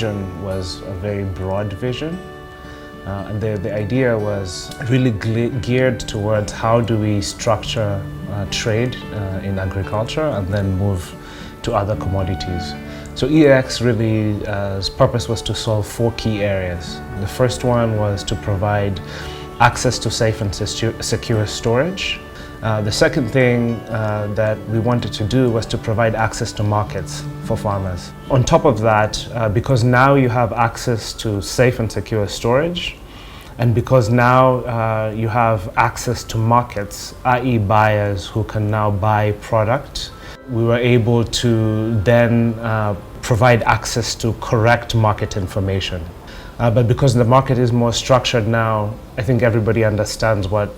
vision was a very broad vision. And the idea was really geared towards how do we structure trade in agriculture and then move to other commodities. So EAX really's purpose was to solve 4 key areas. The first one was to provide access to safe and secure storage. The second thing that we wanted to do was to provide access to markets for farmers. On top of that, because now you have access to safe and secure storage, and because now you have access to markets, i.e. buyers who can now buy product, we were able to then provide access to correct market information. But because the market is more structured now, I think everybody understands what,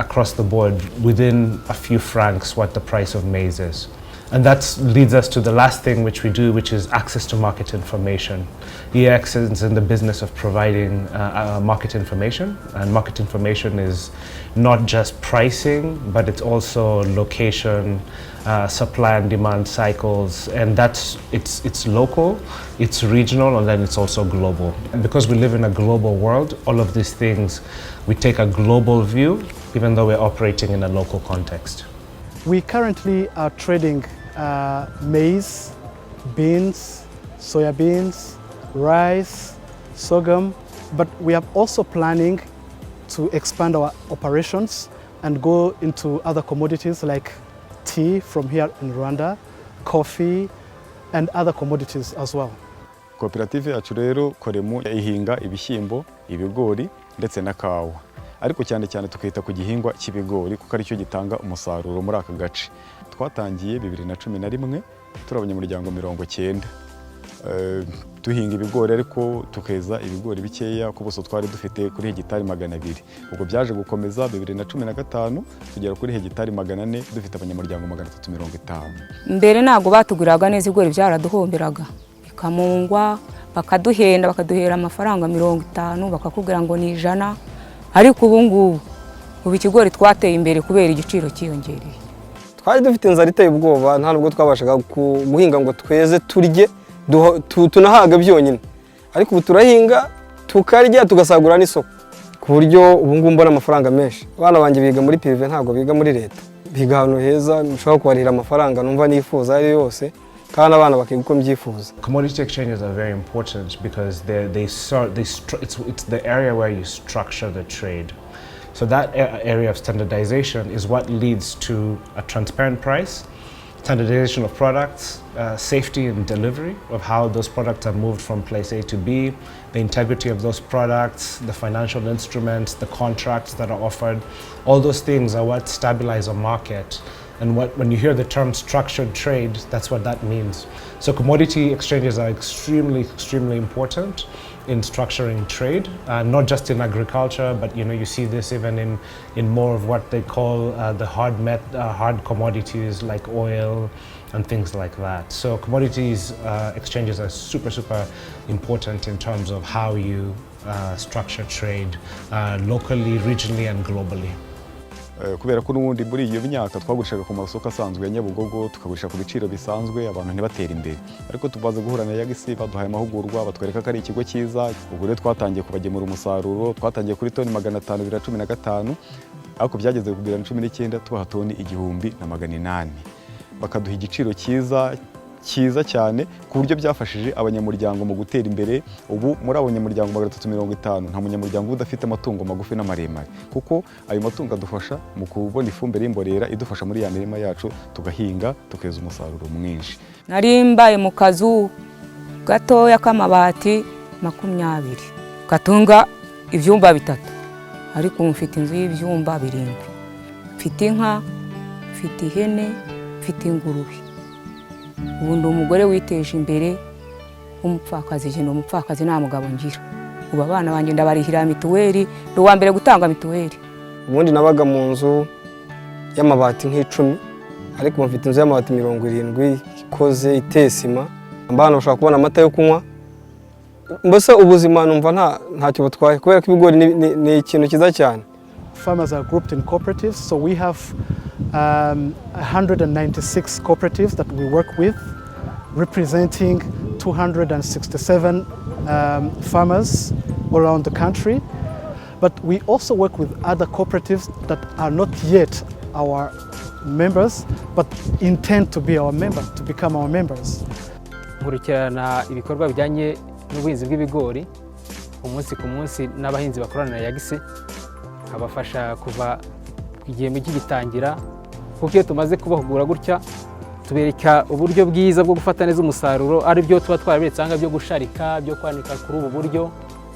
across the board, within a few francs, what the price of maize is. And that leads us to the last thing which we do, which is access to market information. EAX is in the business of providing market information, and market information is not just pricing, but it's also location, supply and demand cycles, and it's local, it's regional, and then it's also global. And because we live in a global world, all of these things, we take a global view, even though we're operating in a local context. We currently are trading maize, beans, soya beans, rice, sorghum, but we are also planning to expand our operations and go into other commodities like tea from here in Rwanda, coffee, and other commodities as well. Koperative yacu rero koremu ihinga ibishyimbo, ibigori ndetse na kawa. Ariko cyane cyane tukita ku gihingwa cy'ibigori kuko ari cyo gitanga umusaruro muri aka gace. Twatangiye 2011 turi abanyamuryango 90. Duhinga ibigori ariko tukeza ibigori bikeya ku buso twari dufite kuri hegitari 200. Ubwo byaje gukomeza 2015 tugera kuri hegitari 400 dufite abanyamuryango 350. Mbere ntago batuguraga neza ibigori byaraduhomberaga. Bikamungwa bakaduhenda bakaduhera amafaranga 50 bakakubwira ngo ni 100. Ariko ubu ikigori twateye imbere kubera igiciro cyiyongereye. Twari dufite inzara iteye ubwoba, nta nubwo twabashaga guhinga ngo tweze turye tunahaga byonyine. Ariko ubu turahinga tukarya tugasagura n'isoko ku buryo ubu ngubu mbona amafaranga menshi. Abana banjye biga muri prive ntago biga muri leta. Biga ahantu heza nshobora kubarira amafaranga numva nifuza ari yose. Commodity exchanges are very important because it's the area where you structure the trade. So that area of standardization is what leads to a transparent price, standardization of products, safety and delivery of how those products are moved from place A to B, the integrity of those products, the financial instruments, the contracts that are offered. All those things are what stabilize a market. And when you hear the term structured trade, that's what that means. So commodity exchanges are extremely important in structuring trade, not just in agriculture, but you see this even in more of what they call the hard commodities like oil and things like that. So commodities exchanges are super important in terms of how you structure trade locally, regionally, and globally. Kubera ko n'ubundi muri iyo myaka twagurishaga ku masoko asanzwe ya Nyabugogo tukagurisha ku biciro bisanzwe abantu ntibatera imbere, ariko tubaze guhura na EAX baduhaye amahugurwa batwereka ko ari ikigo cyiza. Ubwo rero twatangiye kubagemura umusaruro, twatangiye kuri toni 500 2015, ariko byageze ku 2019 tubaha toni 1800, bakaduha igiciro cyiza cyane ku buryo byafashije abanyamuryango mu gutera imbere. Ubu muri abanyamuryango 350 nta munyamuryango udafite amatungo magufi n'amaremare, kuko ayo matungo adufasha mu kubona ifumbire y'imborera idufasha muri ya mirima yacu tugahinga tukeza umusaruro mwinshi. Nari mbaye mu kazu gatoya k'amabati 20 gatunga ivyumba 3, ariko mfite inzu y'ivyumba 7. Mfite inka, mfite ihene, mfite ingurube. Ubundi umugore witeje imbere umupfakazi je no mupfakazi nta mugabo ngira. Ubu abana banjye ndabarihira mituweli, ndo wa mbere gutanga mituweli. Ubundi nabaga mu nzu y'amabati nk'icumi, ariko mfite inzu y'amabati 70 ikoze itesima. Abana bashaka kubona amata yo kunywa. Mbese ubuzima numva ntacyo butwaye kubera ko ibigori ni ikintu kiza cyane. Farmers are grouped in cooperatives, so we have 196 cooperatives that we work with, representing 267 farmers all around the country. But we also work with other cooperatives that are not yet our members, but intend to be our member, to become our members. Nkurikirana ibikorwa bijyanye n'ubuhinzi bw'ibigori umunsi ku munsi n'abahinzi bakorana na EAX, abafasha kuva igihembwe kigitangira, kuko iyo tumaze kubahugura gutya tubereka uburyo bwiza bwo gufata neza umusaruro, ari byo tuba twaraberetse cyangwa byo gusharika, byo kwanika kuri ubu buryo,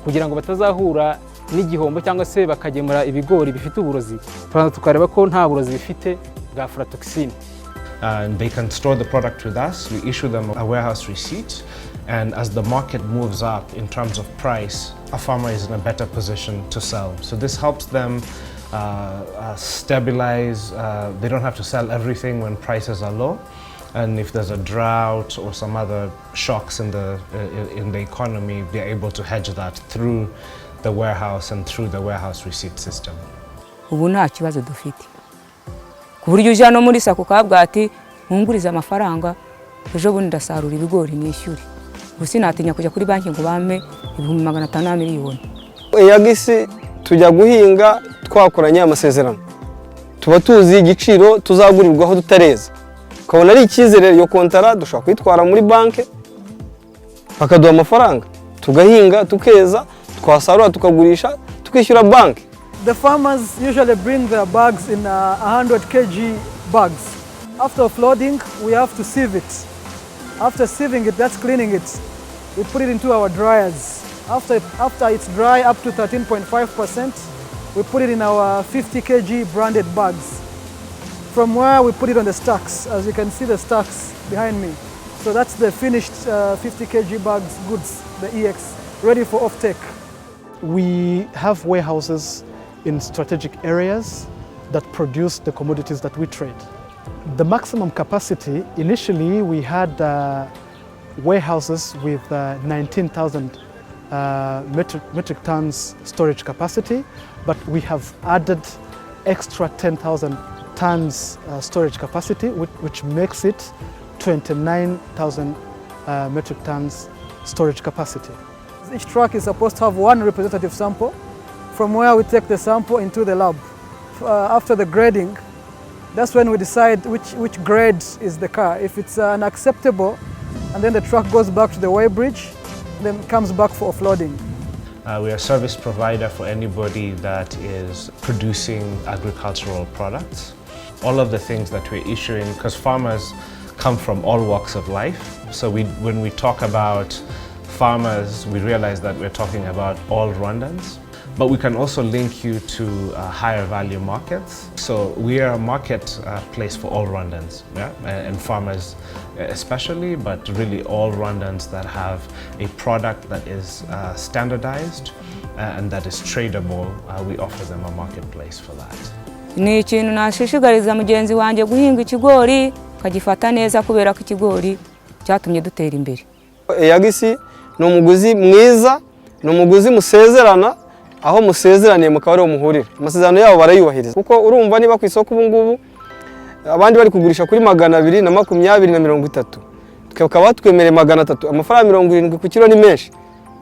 kugira ngo batazahura n'igihombo cyangwa se bakagemura ibigori bifite uburozi, tukareba ko nta burozi bifite bwa aflatoxin. And they can store the product with us. We issue them a warehouse receipt, and as the market moves up in terms of price, a farmer is in a better position to sell. So this helps them stabilize. They don't have to sell everything when prices are low, and if there's a drought or some other shocks in the economy, they're able to hedge that through the warehouse and through the warehouse receipt system. Ubu nta kibazo dufite, ku buryo ujya no muri sako ukabwira ati nkungurize amafaranga ejo bundi ndasarura ibigori nishyure, ubu sinatinya kujya kuri banki ngo bampe 500,000 miliyoni. EAX tujya guhinga twakoranye amasezerano, tuba tuzi igiciro tuzagurirwaho tutareza, ukabona ari icyizere yo kontara dushobora kwitwara muri banki bakaduha amafaranga tugahinga tukeza, twasarura tukagurisha tukishyura banki. The farmers usually bring their bags in 100 kg bags. After offloading, we have to sieve it. After sieving it, that's cleaning it. We put it into our dryers. After it's dry up to 13.5%, we put it in our 50 kg branded bags. From where we put it on the stacks, as you can see the stacks behind me. So that's the finished 50 kg bags goods, the EAX, ready for offtake. We have warehouses in strategic areas that produce the commodities that we trade. The maximum capacity, initially we had warehouses with 19,000 metric tons storage capacity, but we have added extra 10,000 tons storage capacity, which makes it 29,000 metric tons storage capacity. Each truck is supposed to have one representative sample, from where we take the sample into the lab. After the grading, that's when we decide which grade is the car. If it's unacceptable, and then the truck goes back to the weighbridge, then comes back for offloading. We are a service provider for anybody that is producing agricultural products. All of the things that we're issuing, because farmers come from all walks of life, so when we talk about farmers, we realize that we're talking about all Rwandans. But we can also link you to higher value markets. So we are a marketplace for all Rwandans, yeah? And farmers especially, but really all Rwandans that have a product that is standardized and that is tradable. We offer them a marketplace for that. Ni ikintu nashishikariza mugenzi wanjye guhinga ikigori kagifata neza kubera ko ikigori cyatumye dutera imbere. EAX ni umuguzi mwiza, ni umuguzi musezerana, aho musezeraniye mukaba ari umuhurira. Amasezerano yabo barayubahiriza. Kuko urumva niba ku isoko ubu ngubu abandi bari kugurisha kuri 220 na 30, tukaba batwemereye 300, amafaranga 70 ku kilo ni menshi.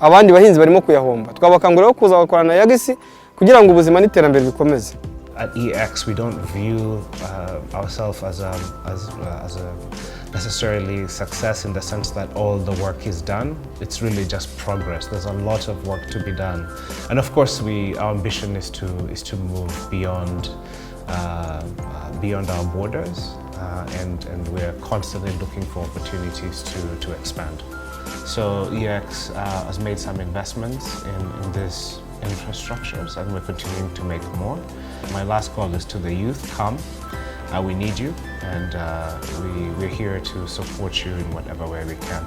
Abandi bahinzi barimo kuyahomba. Twabakangurira kuza bakorana na EAX kugira ngo ubuzima n'iterambere bikomeze. At EAX, we don't view ourselves as a necessarily success in the sense that all the work is done. It's really just progress. There's a lot of work to be done, and of course, our ambition is to move beyond our borders, and we're constantly looking for opportunities to expand. So EAX has made some investments in these infrastructures, and we're continuing to make more. My last call is to the youth: come. We need you, and we're here to support you in whatever way we can.